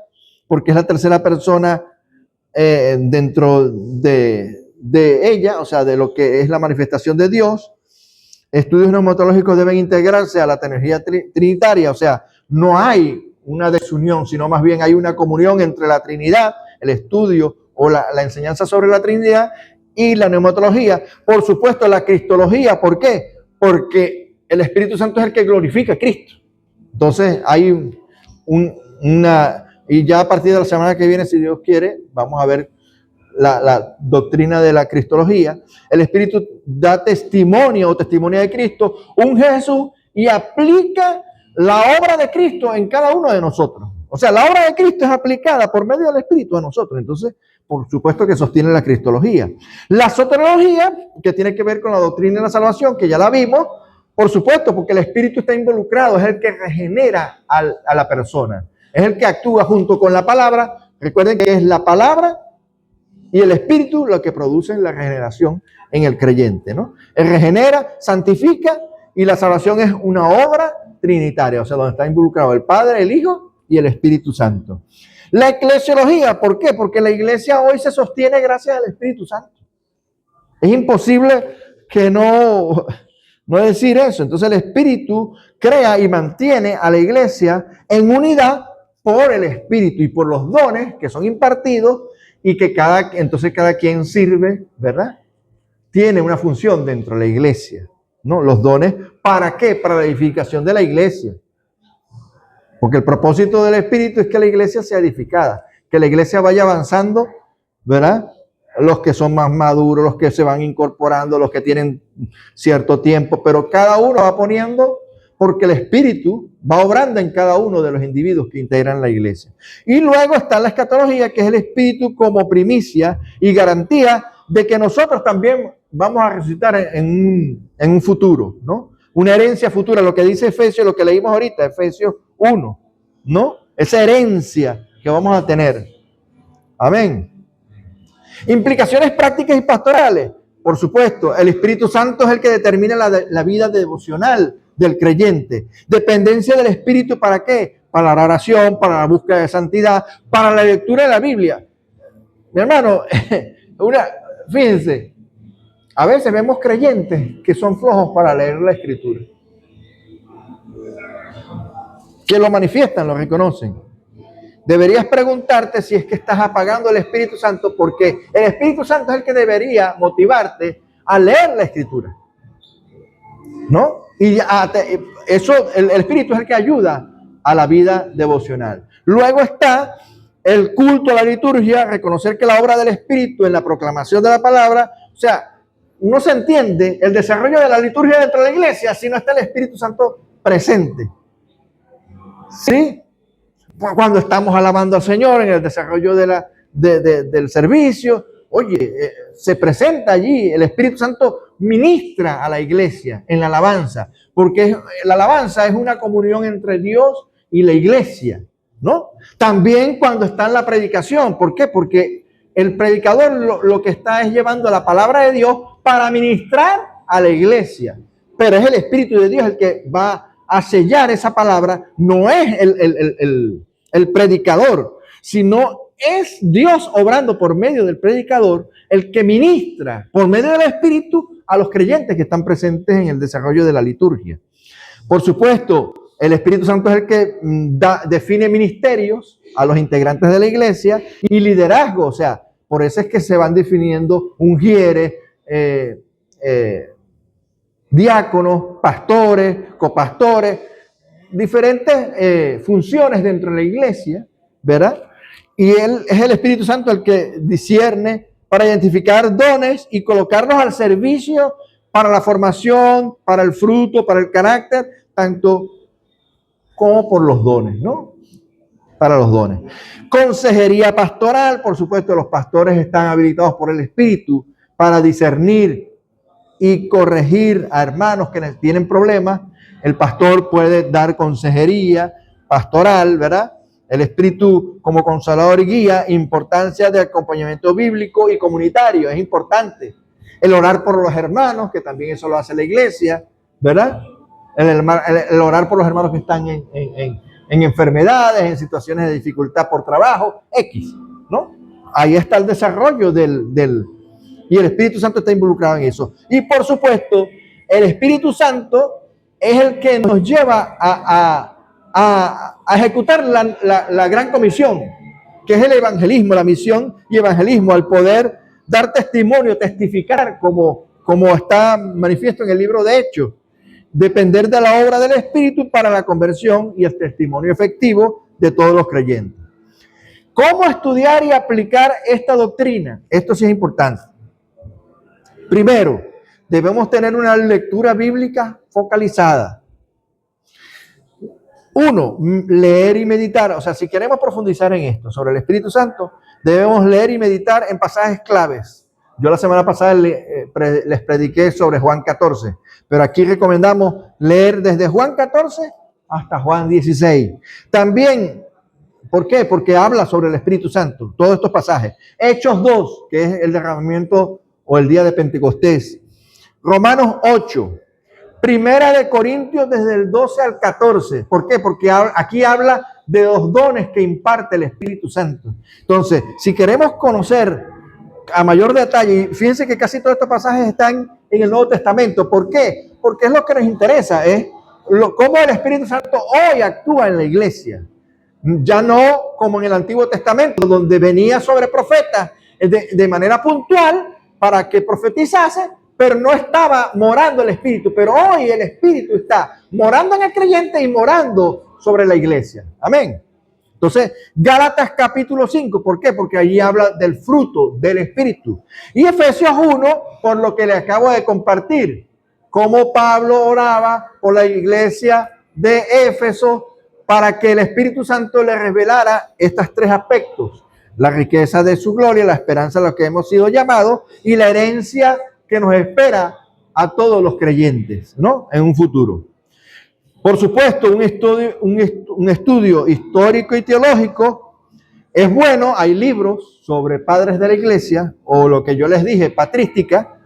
porque es la tercera persona dentro de ella, o sea, de lo que es la manifestación de Dios. Estudios neumatológicos deben integrarse a la teología trinitaria, o sea, no hay una desunión, sino más bien hay una comunión entre la Trinidad, el estudio o la enseñanza sobre la Trinidad y la neumatología. Por supuesto, la cristología, ¿por qué? Porque el Espíritu Santo es el que glorifica a Cristo. Entonces hay y ya a partir de la semana que viene, si Dios quiere, vamos a ver la doctrina de la cristología. El Espíritu da testimonio o testimonio de Cristo, unge a Jesús y aplica la obra de Cristo en cada uno de nosotros. O sea, la obra de Cristo es aplicada por medio del Espíritu a nosotros. Entonces, por supuesto que sostiene la cristología. La soteriología, que tiene que ver con la doctrina de la salvación, que ya la vimos, por supuesto, porque el Espíritu está involucrado, es el que regenera a la persona, es el que actúa junto con la palabra. Recuerden que es la palabra y el Espíritu lo que producen la regeneración en el creyente, ¿no? Él regenera, santifica y la salvación es una obra trinitaria, o sea, donde está involucrado el Padre, el Hijo y el Espíritu Santo. La eclesiología, ¿por qué? Porque la iglesia hoy se sostiene gracias al Espíritu Santo. Es imposible que no decir eso. Entonces el Espíritu crea y mantiene a la iglesia en unidad por el Espíritu y por los dones que son impartidos y que entonces cada quien sirve, ¿verdad? Tiene una función dentro de la iglesia, ¿no? Los dones, ¿para qué? Para la edificación de la iglesia. Porque el propósito del Espíritu es que la iglesia sea edificada, que la iglesia vaya avanzando, ¿verdad? los que son más maduros, los que se van incorporando, los que tienen cierto tiempo, pero cada uno va poniendo, porque el Espíritu va obrando en cada uno de los individuos que integran la iglesia. Y luego está la escatología, que es el Espíritu como primicia y garantía de que nosotros también vamos a resucitar en un futuro, ¿no? Una herencia futura, lo que dice Efesios, lo que leímos ahorita, Efesios 1, ¿no? Esa herencia que vamos a tener. Amén. Implicaciones prácticas y pastorales. Por supuesto, el Espíritu Santo es el que determina la vida devocional del creyente. Dependencia del Espíritu, ¿para qué? Para la oración, para la búsqueda de santidad, para la lectura de la Biblia. Mi hermano, fíjense, a veces vemos creyentes que son flojos para leer la Escritura. Que lo manifiestan, lo reconocen. Deberías preguntarte si es que estás apagando el Espíritu Santo, porque el Espíritu Santo es el que debería motivarte a leer la Escritura, ¿no? Y el Espíritu es el que ayuda a la vida devocional. Luego está el culto a la liturgia, reconocer que la obra del Espíritu en la proclamación de la palabra, o sea, no se entiende el desarrollo de la liturgia dentro de la iglesia si no está el Espíritu Santo presente. ¿Sí? Cuando estamos alabando al Señor en el desarrollo del servicio, oye, se presenta allí, el Espíritu Santo ministra a la iglesia en la alabanza, porque la alabanza es una comunión entre Dios y la iglesia, ¿no? También cuando está en la predicación, ¿por qué? Porque el predicador lo que está es llevando la palabra de Dios para ministrar a la iglesia, pero es el Espíritu de Dios el que va a sellar esa palabra, no es el predicador, sino es Dios obrando por medio del predicador, el que ministra por medio del Espíritu a los creyentes que están presentes en el desarrollo de la liturgia. Por supuesto, el Espíritu Santo es el que define ministerios a los integrantes de la iglesia y liderazgo, o sea, por eso es que se van definiendo ungieres, diáconos, pastores, copastores, diferentes funciones dentro de la iglesia, ¿verdad? Y él es el Espíritu Santo el que discierne para identificar dones y colocarlos al servicio para la formación, para el fruto, para el carácter, tanto como por los dones, ¿no? Para los dones. Consejería pastoral, por supuesto, los pastores están habilitados por el Espíritu para discernir y corregir a hermanos que tienen problemas. El pastor puede dar consejería pastoral, ¿verdad? El Espíritu como consolador y guía, importancia de acompañamiento bíblico y comunitario, es importante. El orar por los hermanos, que también eso lo hace la iglesia, ¿verdad? El orar por los hermanos que están en enfermedades, en situaciones de dificultad por trabajo, X, ¿no? Ahí está el desarrollo y el Espíritu Santo está involucrado en eso. Y por supuesto, el Espíritu Santo es el que nos lleva a ejecutar la gran comisión, que es el evangelismo, la misión y evangelismo, al poder dar testimonio, testificar, como está manifiesto en el libro de Hechos, depender de la obra del Espíritu para la conversión y el testimonio efectivo de todos los creyentes. ¿Cómo estudiar y aplicar esta doctrina? Esto sí es importante. Primero, debemos tener una lectura bíblica focalizada. 1, leer y meditar. O sea, si queremos profundizar en esto, sobre el Espíritu Santo, debemos leer y meditar en pasajes claves. Yo la semana pasada les prediqué sobre Juan 14, pero aquí recomendamos leer desde Juan 14 hasta Juan 16. También, ¿por qué? Porque habla sobre el Espíritu Santo, todos estos pasajes. Hechos 2, que es el derramamiento o el día de Pentecostés. Romanos 8. Primera de Corintios desde el 12 al 14. ¿Por qué? Porque aquí habla de los dones que imparte el Espíritu Santo. Entonces, si queremos conocer a mayor detalle, fíjense que casi todos estos pasajes están en el Nuevo Testamento. ¿Por qué? Porque es lo que nos interesa, es cómo el Espíritu Santo hoy actúa en la iglesia. Ya no como en el Antiguo Testamento, donde venía sobre profetas de manera puntual para que profetizase, pero no estaba morando el Espíritu. Pero hoy el Espíritu está morando en el creyente y morando sobre la iglesia. Amén. Entonces, Gálatas capítulo 5, ¿por qué? Porque allí habla del fruto del Espíritu. Y Efesios 1, por lo que le acabo de compartir, cómo Pablo oraba por la iglesia de Éfeso para que el Espíritu Santo le revelara estos tres aspectos: la riqueza de su gloria, la esperanza a la que hemos sido llamados y la herencia que nos espera a todos los creyentes, ¿no? En un futuro. Por supuesto, un estudio histórico y teológico es bueno. Hay libros sobre padres de la iglesia, o lo que yo les dije, patrística.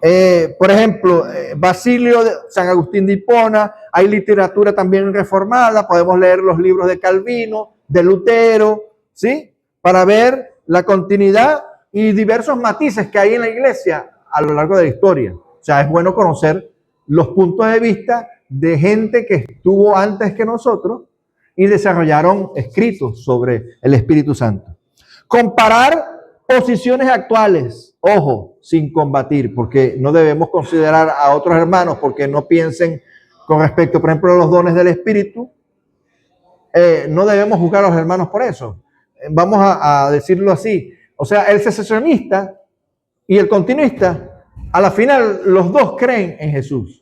Por ejemplo, Basilio de San Agustín de Hipona. Hay literatura también reformada. Podemos leer los libros de Calvino, de Lutero, ¿sí? Para ver la continuidad y diversos matices que hay en la iglesia a lo largo de la historia. O sea, es bueno conocer los puntos de vista de gente que estuvo antes que nosotros y desarrollaron escritos sobre el Espíritu Santo. Comparar posiciones actuales, ojo, sin combatir, porque no debemos considerar a otros hermanos porque no piensen con respecto, por ejemplo, a los dones del Espíritu. No debemos juzgar a los hermanos por eso. Vamos a decirlo así. O sea, el secesionista y el continuista, a la final, los dos creen en Jesús.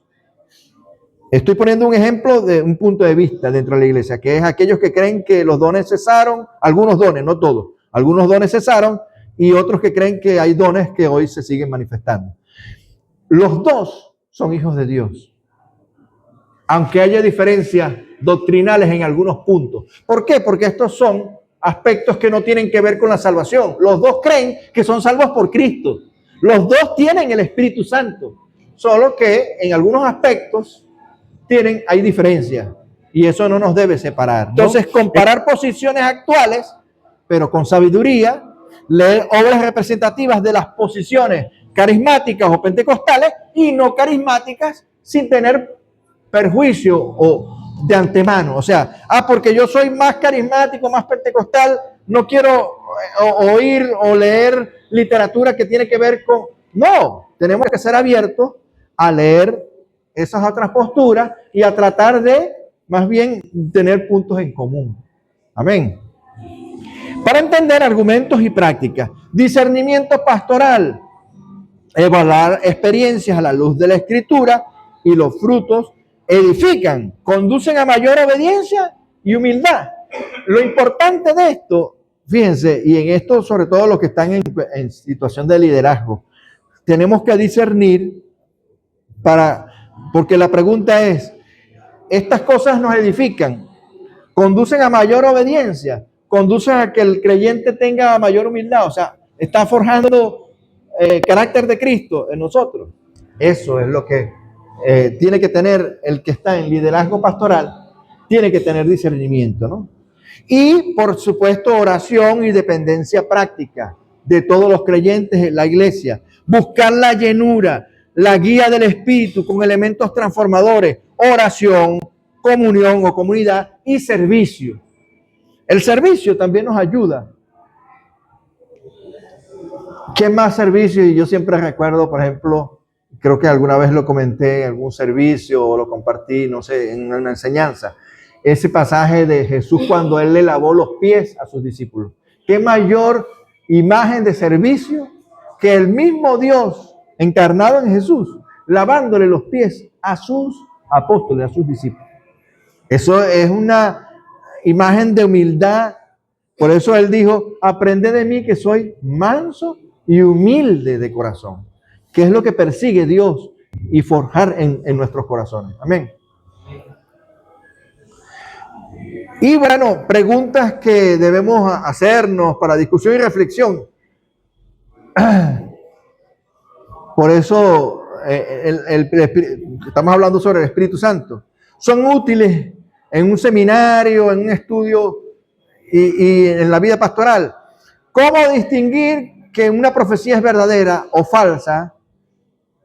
Estoy poniendo un ejemplo de un punto de vista dentro de la iglesia, que es aquellos que creen que los dones cesaron, algunos dones, no todos, algunos dones cesaron, y otros que creen que hay dones que hoy se siguen manifestando. Los dos son hijos de Dios, aunque haya diferencias doctrinales en algunos puntos. ¿Por qué? Porque estos son aspectos que no tienen que ver con la salvación. Los dos creen que son salvos por Cristo. Los dos tienen el Espíritu Santo, solo que en algunos aspectos hay diferencias, y eso no nos debe separar, ¿no? Entonces, comparar posiciones actuales, pero con sabiduría, leer obras representativas de las posiciones carismáticas o pentecostales y no carismáticas, sin tener perjuicio o de antemano. O sea, porque yo soy más carismático, más pentecostal, no quiero oír o leer literatura que tiene que ver con... No, tenemos que ser abiertos a leer esas otras posturas y a tratar de, más bien, tener puntos en común. Amén. Para entender argumentos y prácticas, discernimiento pastoral, evaluar experiencias a la luz de la Escritura y los frutos edifican, conducen a mayor obediencia y humildad. Lo importante de esto, fíjense, y en esto sobre todo los que están en situación de liderazgo, tenemos que discernir porque la pregunta es, ¿estas cosas nos edifican? ¿Conducen a mayor obediencia? ¿Conducen a que el creyente tenga mayor humildad? O sea, ¿está forjando carácter de Cristo en nosotros? Eso es lo que tiene que tener el que está en liderazgo pastoral, tiene que tener discernimiento, ¿no? Y, por supuesto, oración y dependencia práctica de todos los creyentes en la iglesia. Buscar la llenura, la guía del Espíritu con elementos transformadores, oración, comunión o comunidad y servicio. El servicio también nos ayuda. ¿Qué más servicio? Y yo siempre recuerdo, por ejemplo, creo que alguna vez lo comenté en algún servicio o lo compartí, no sé, en una enseñanza, ese pasaje de Jesús cuando Él le lavó los pies a sus discípulos. ¿Qué mayor imagen de servicio que el mismo Dios encarnado en Jesús, lavándole los pies a sus apóstoles, a sus discípulos? Eso es una imagen de humildad. Por eso Él dijo, aprende de mí que soy manso y humilde de corazón, que es lo que persigue Dios y forjar en nuestros corazones. Amén. Y bueno, preguntas que debemos hacernos para discusión y reflexión. Por eso estamos hablando sobre el Espíritu Santo. Son útiles en un seminario, en un estudio y en la vida pastoral. ¿Cómo distinguir que una profecía es verdadera o falsa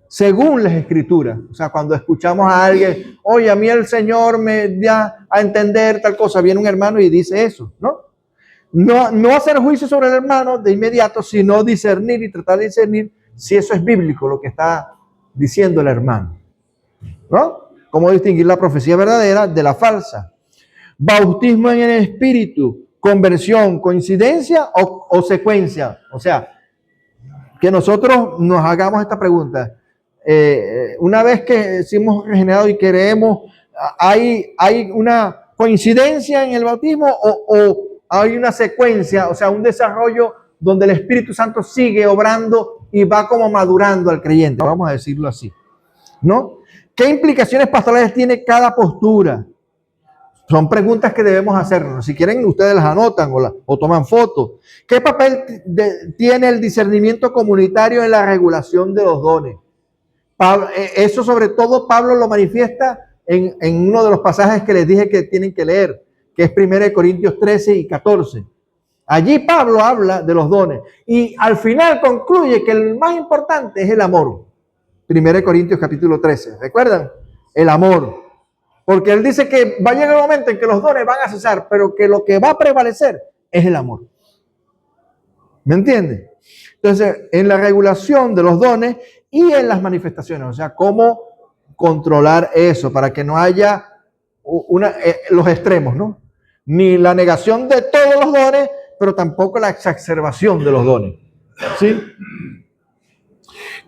según las Escrituras? O sea, cuando escuchamos a alguien, oye, a mí el Señor me da a entender tal cosa, viene un hermano y dice eso, ¿no? No hacer juicio sobre el hermano de inmediato, sino discernir y tratar de discernir si eso es bíblico lo que está diciendo el hermano, ¿no? ¿Cómo distinguir la profecía verdadera de la falsa? bautismo en el Espíritu, conversión, coincidencia o secuencia. O sea, que nosotros nos hagamos esta pregunta. Una vez que hemos regenerado y creemos, ¿hay una coincidencia en el bautismo o hay una secuencia, o sea, un desarrollo donde el Espíritu Santo sigue obrando y va como madurando al creyente? Vamos a decirlo así, ¿no? ¿Qué implicaciones pastorales tiene cada postura? Son preguntas que debemos hacernos. Si quieren, ustedes las anotan o toman fotos. ¿Qué papel tiene el discernimiento comunitario en la regulación de los dones? Eso sobre todo Pablo lo manifiesta en uno de los pasajes que les dije que tienen que leer, que es 1 Corintios 13 y 14. Allí Pablo habla de los dones y al final concluye que el más importante es el amor. 1 Corintios capítulo 13, ¿recuerdan? El amor. Porque él dice que va a llegar el momento en que los dones van a cesar, pero que lo que va a prevalecer es el amor. ¿Me entiende? Entonces, en la regulación de los dones y en las manifestaciones, o sea, cómo controlar eso para que no haya los extremos, ¿no? Ni la negación de todos los dones, pero tampoco la exacerbación de los dones. ¿Sí?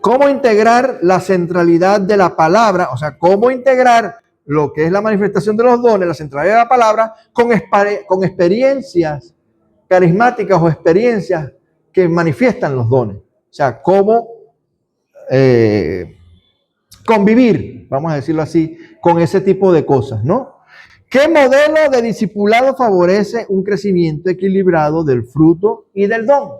¿Cómo integrar la centralidad de la palabra? O sea, ¿cómo integrar lo que es la manifestación de los dones, la centralidad de la palabra, con experiencias carismáticas o experiencias que manifiestan los dones? O sea, cómo convivir, vamos a decirlo así, con ese tipo de cosas, ¿no? ¿Qué modelo de discipulado favorece un crecimiento equilibrado del fruto y del don?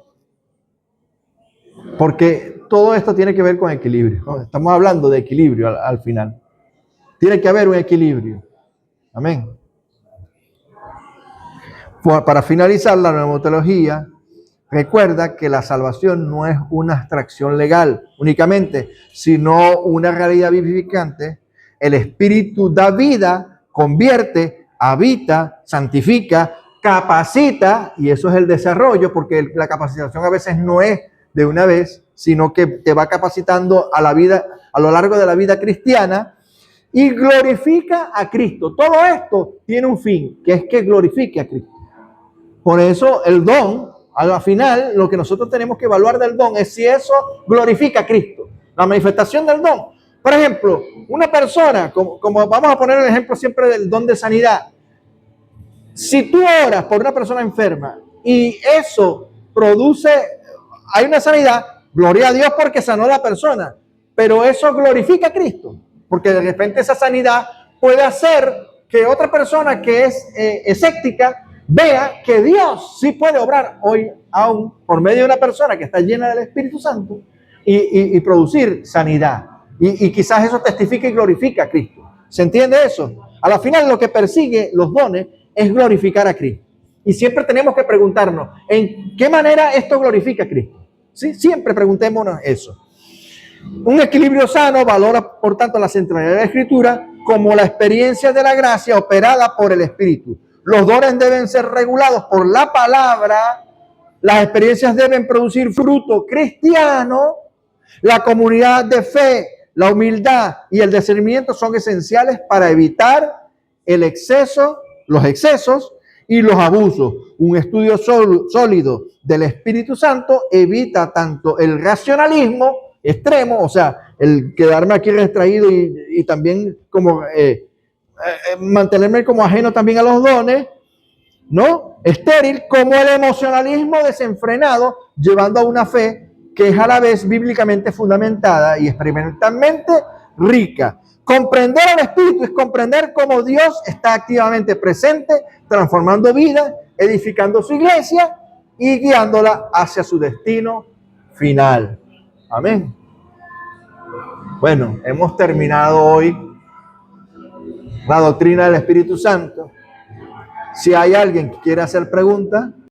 Porque todo esto tiene que ver con equilibrio, ¿no? Estamos hablando de equilibrio al final. Tiene que haber un equilibrio. Amén. Para finalizar la pneumatología, recuerda que la salvación no es una abstracción legal únicamente, sino una realidad vivificante. El Espíritu da vida, convierte, habita, santifica, capacita, y eso es el desarrollo, porque la capacitación a veces no es de una vez, sino que te va capacitando a la vida, a lo largo de la vida cristiana, y glorifica a Cristo. Todo esto tiene un fin, que es que glorifique a Cristo. Por eso el don, al final, lo que nosotros tenemos que evaluar del don es si eso glorifica a Cristo. La manifestación del don. Por ejemplo, una persona, como vamos a poner el ejemplo siempre del don de sanidad. Si tú oras por una persona enferma y eso produce, hay una sanidad, gloria a Dios porque sanó a la persona, pero eso glorifica a Cristo. Porque de repente esa sanidad puede hacer que otra persona que es escéptica vea que Dios sí puede obrar hoy aún por medio de una persona que está llena del Espíritu Santo y producir sanidad. Y quizás eso testifica y glorifica a Cristo. ¿Se entiende eso? A la final lo que persigue los dones es glorificar a Cristo. Y siempre tenemos que preguntarnos, ¿en qué manera esto glorifica a Cristo? ¿Sí? Siempre preguntémonos eso. Un equilibrio sano valora, por tanto, la centralidad de la Escritura como la experiencia de la gracia operada por el Espíritu. Los dones deben ser regulados por la palabra, las experiencias deben producir fruto cristiano, la comunidad de fe, la humildad y el discernimiento son esenciales para evitar el exceso, los excesos y los abusos. Un estudio sólido del Espíritu Santo evita tanto el racionalismo extremo, o sea, el quedarme aquí retraído y también como mantenerme como ajeno también a los dones, ¿no? Estéril, como el emocionalismo desenfrenado, llevando a una fe que es a la vez bíblicamente fundamentada y experimentalmente rica. Comprender al Espíritu es comprender cómo Dios está activamente presente, transformando vidas, edificando su iglesia y guiándola hacia su destino final. Amén. Bueno, hemos terminado hoy la doctrina del Espíritu Santo. Si hay alguien que quiera hacer preguntas,